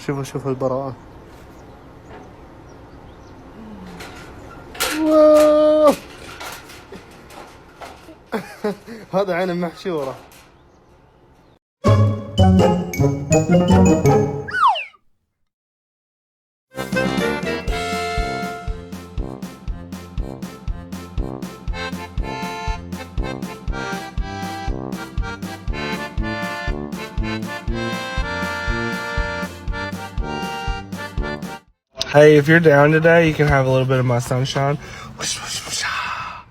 شوفوا البراءة. واو. هذا عين محشورة. Hey, if you're down today, you can have a little bit of my sunshine. Whoosh, whoosh, whoosh, ah.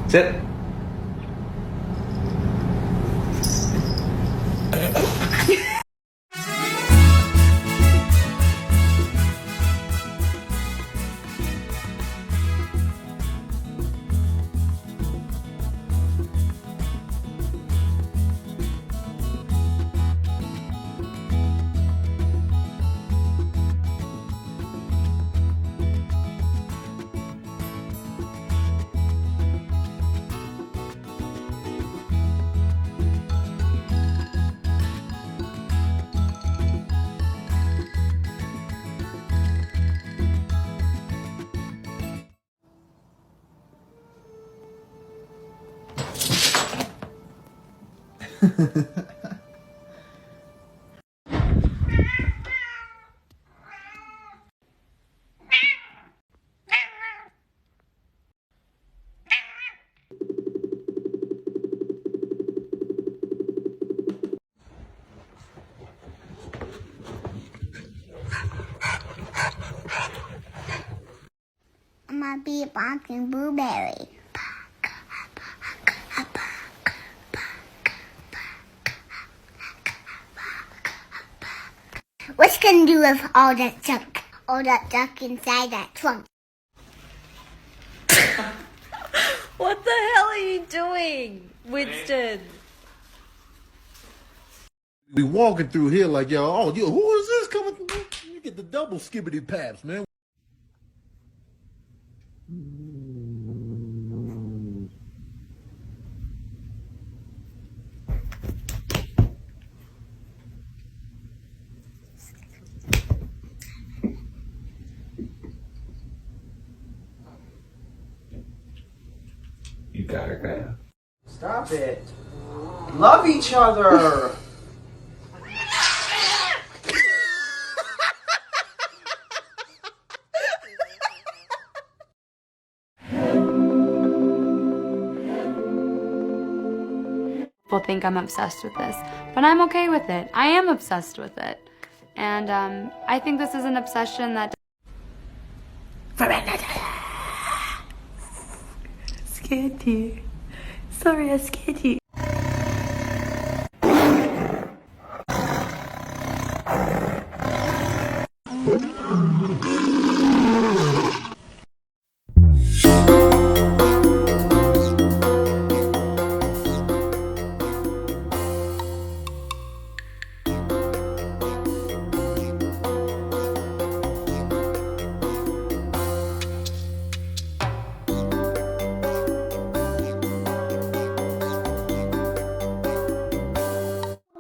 Sit. I'm gonna be a pumpkin blueberry. What's gonna do with all that junk? All that junk inside that trunk? What the hell are you doing, Winston? Be walking through here like, yo, oh, yo, who is this coming through? You get the double skibbity paps, man. You got her, man. Stop it. Love each other. People think I'm obsessed with this, but I'm okay with it. I am obsessed with it. And I think this is an obsession that... Scared you. Sorry, I scared you.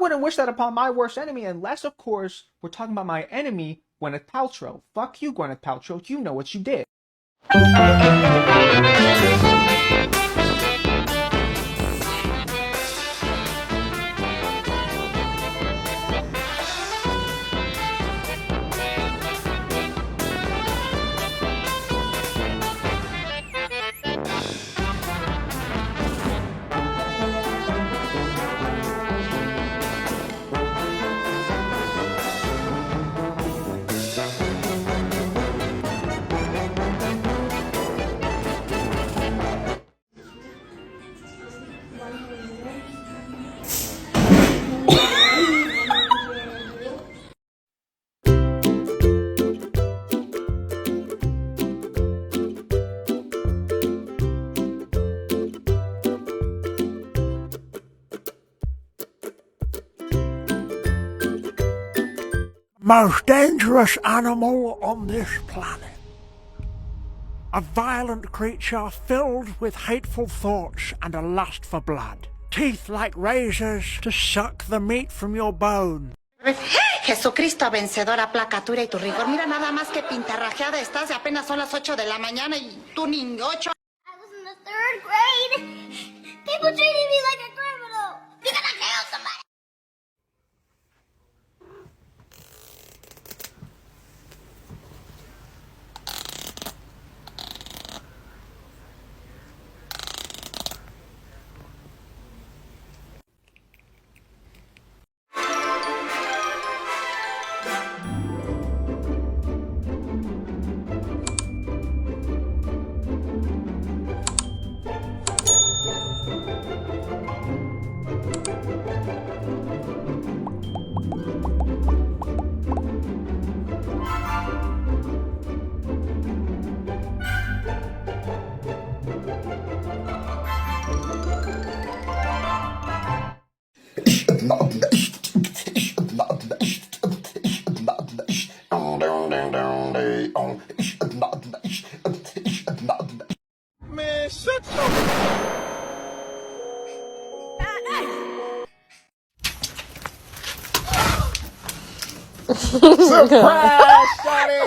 Wouldn't wish that upon my worst enemy, unless, of course, we're talking about my enemy, Gwyneth Paltrow. Fuck you, Gwyneth Paltrow. You know what you did. Most dangerous animal on this planet. A violent creature filled with hateful thoughts and a lust for blood. Teeth like razors to suck the meat from your bone. Jesucristo vencedor, aplacatura y tu rigor. Mira nada más que pintarrajeada estás y apenas son las 8 de la mañana y tú ni 8. I was in the 3rd grade. People treated me like a criminal. You're gonna kill somebody. Man, shut your... Surprise, Shotty!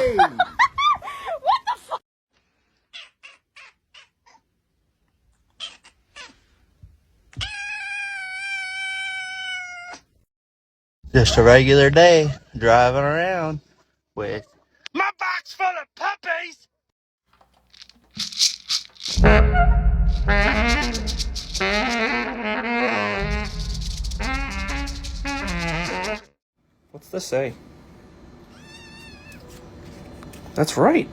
Just a regular day driving around with My box full of puppies! What's this say? That's right.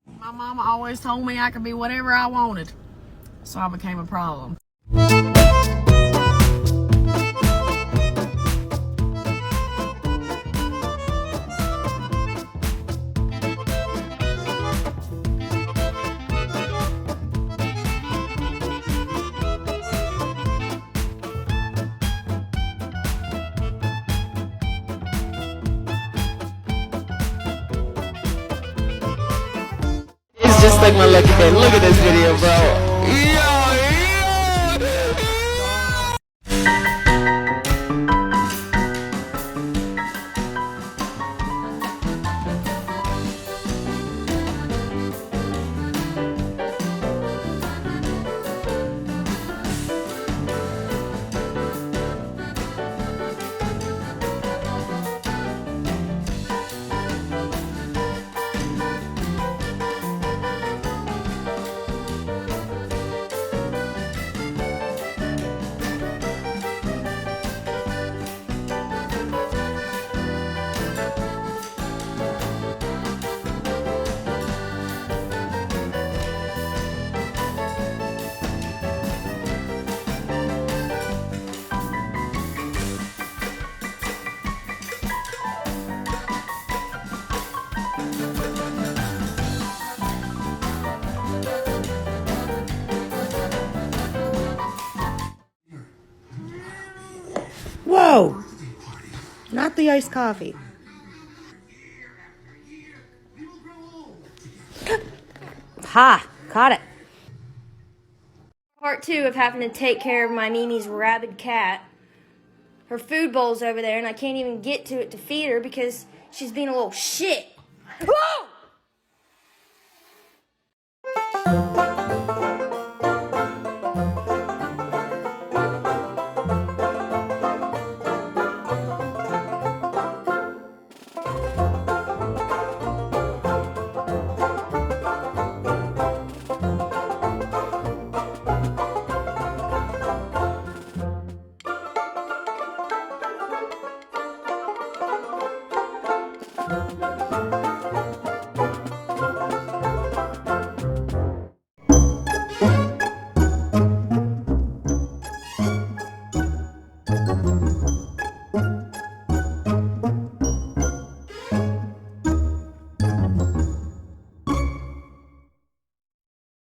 My mama always told me I could be whatever I wanted, so I became a problem. It's just like my lucky day. Look at this video, bro. Whoa! Not the iced coffee. Ha! Caught it. Part 2 of having to take care of my Mimi's rabid cat. Her food bowl's over there and I can't even get to it to feed her because she's being a little shit. Whoa!